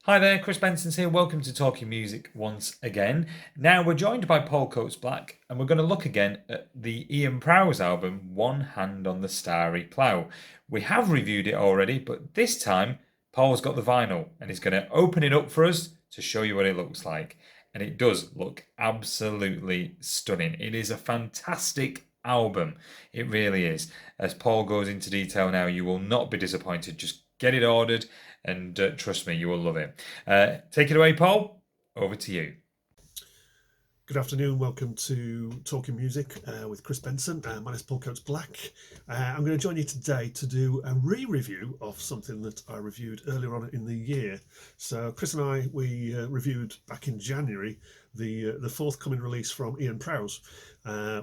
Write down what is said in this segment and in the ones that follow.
Hi there, Chris Benson's here. Welcome to Talking Music once again. Now we're joined by Paul Coates-Black, and we're going to look again at the Ian Prowse album, One Hand on the Starry Plough. We have reviewed it already, but this time Paul's got the vinyl and he's going to open it up for us to show you what it looks like. And it does look absolutely stunning. It is a fantastic album. It really is. As Paul goes into detail now, you will not be disappointed. Just get it ordered and trust me, you will love it. Take it away, Paul. Over to you. Good afternoon. Welcome to Talking Music with Chris Benson. My name is Paul Coates-Black. I'm going to join you today to do a re-review of something that I reviewed earlier on in the year. So Chris and I, we reviewed back in January the forthcoming release from Ian Prowse,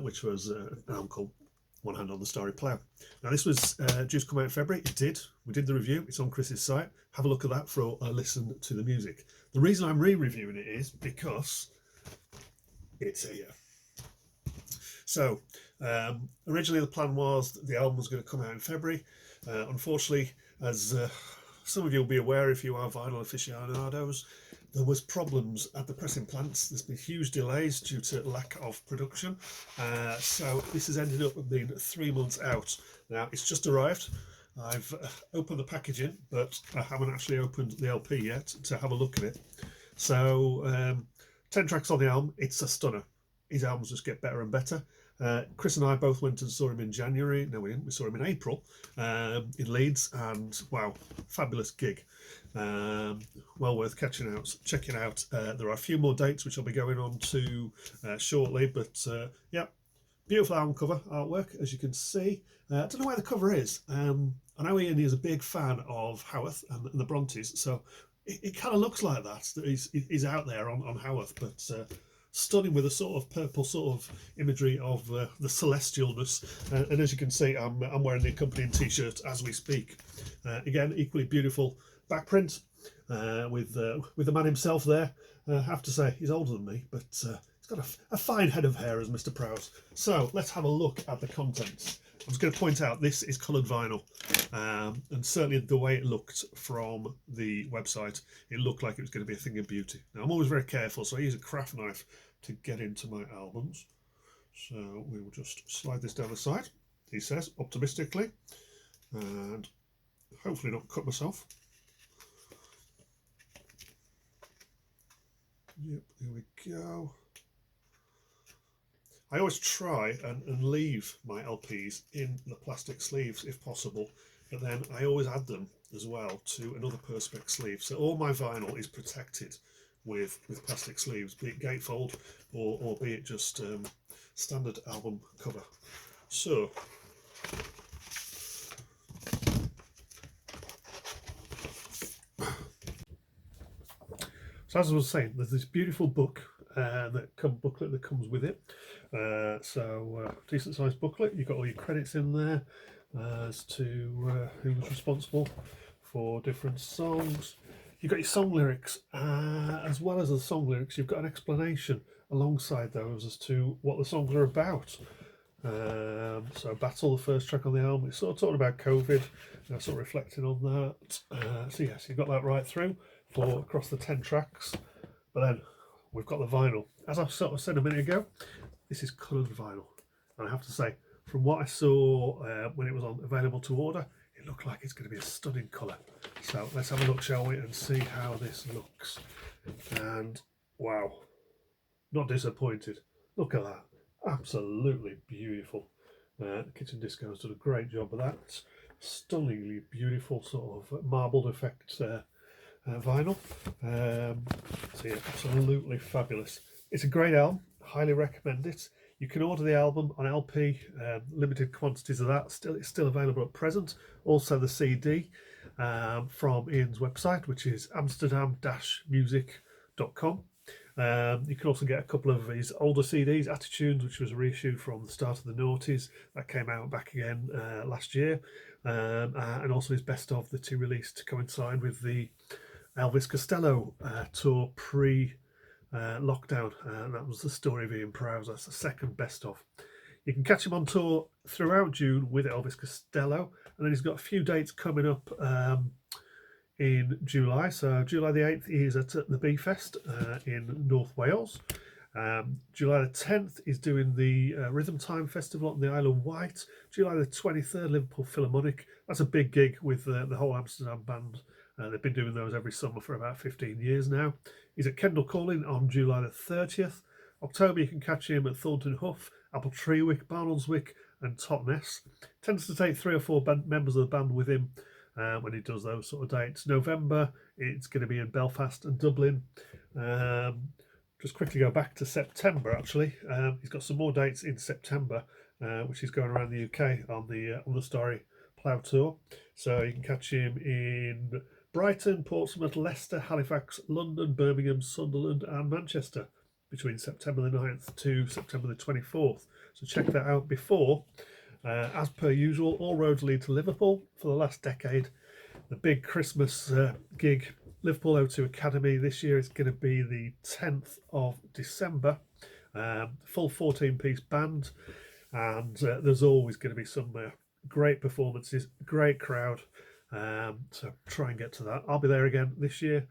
which was an album called One Hand on the Starry Plough. Now this was due to come out in February. It did. We did the review. It's on Chris's site. Have a look at that for a listen to the music. The reason I'm re-reviewing it is because it's here. So originally the plan was that the album was going to come out in February. Unfortunately, as some of you will be aware if you are vinyl aficionados, there was problems at the pressing plants. There's been huge delays due to lack of production. So this has ended up being 3 months out. Now it's just arrived. I've opened the packaging, but I haven't actually opened the LP yet to have a look at it. So 10 tracks on the album. It's a stunner. His albums just get better and better. Chris and I both went and saw him in January. No, we didn't. We saw him in April in Leeds, and wow, fabulous gig. Well worth checking out. There are a few more dates which I'll be going on to shortly, but yeah, beautiful album cover artwork, as you can see. I don't know where the cover is. I know Ian is a big fan of Howarth and the Brontes, so it kind of looks like that he's out there on Howarth, but stunning with a sort of purple sort of imagery of the celestialness. And as you can see, I'm wearing the accompanying t-shirt as we speak. Again, equally beautiful backprint with the man himself there. I have to say, he's older than me, but he's got a fine head of hair as Mr. Prowse. So let's have a look at the contents. I'm just going to point out this is coloured vinyl, and certainly the way it looked from the website, it looked like it was going to be a thing of beauty. Now I'm always very careful, so I use a craft knife to get into my albums. So we will just slide this down the side, he says, optimistically, and hopefully not cut myself. Yep, here we go. I always try and leave my LPs in the plastic sleeves if possible, but then I always add them as well to another Perspex sleeve. So all my vinyl is protected with plastic sleeves, be it gatefold or be it just standard album cover. So as I was saying, there's this beautiful book booklet that comes with it. Decent sized booklet. You've got all your credits in there as to who was responsible for different songs. You've got your song lyrics, as well as the song lyrics. You've got an explanation alongside those as to what the songs are about. So Battle, the first track on the album, it's sort of talking about COVID, sort of reflecting on that. So yes, you've got that right through for across the 10 tracks. But then we've got the vinyl. As I sort of said a minute ago, this is coloured vinyl. And I have to say, from what I saw when it was available to order, it looked like it's going to be a stunning colour. So let's have a look, shall we, and see how this looks. And wow, not disappointed. Look at that. Absolutely beautiful. The Kitchen Disco's done a great job of that. Stunningly beautiful sort of marbled effect vinyl. So yeah, absolutely fabulous. It's a great album. Highly recommend it. You can order the album on LP, limited quantities of that. It's still available at present. Also the CD from Ian's website, which is amsterdam-music.com. You can also get a couple of his older CDs, Attitudes, which was a reissue from the start of the noughties. That came out back again last year. And also his best of, the two released to coincide with the Elvis Costello tour pre-lockdown. And that was the story of Ian Prowse. That's the second best of. You can catch him on tour throughout June with Elvis Costello. And then he's got a few dates coming up in July. So July the 8th is at the Bee Fest in North Wales. July the 10th is doing the Rhythm Time Festival on the Isle of Wight. July the 23rd, Liverpool Philharmonic. That's a big gig with the whole Amsterdam band. They've been doing those every summer for about 15 years now. He's at Kendal Calling on July the 30th. October, you can catch him at Thornton Huff, Appletreewick, Barnoldswick, and Totnes. Tends to take 3 or 4 members of the band with him when he does those sort of dates. November, it's going to be in Belfast and Dublin. Just quickly go back to September. Actually, he's got some more dates in September, which is going around the UK on the Starry Plough tour. So you can catch him in Brighton, Portsmouth, Leicester, Halifax, London, Birmingham, Sunderland, and Manchester between September the 9th to September the 24th. So check that out before. As per usual, all roads lead to Liverpool for the last decade. The big Christmas gig, Liverpool O2 Academy, this year is going to be the 10th of December. Full 14-piece band, and there's always going to be some great performances, great crowd. So try and get to that. I'll be there again this year.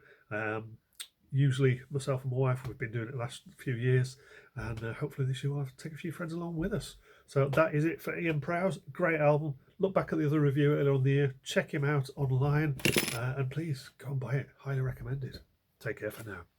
Usually myself and my wife, we've been doing it the last few years, and hopefully this year we'll have to take a few friends along with us. So that is it for Ian Prowse. Great album. Look back at the other review earlier on the year. Check him out online, and please go and buy it. Highly recommended. Take care for now.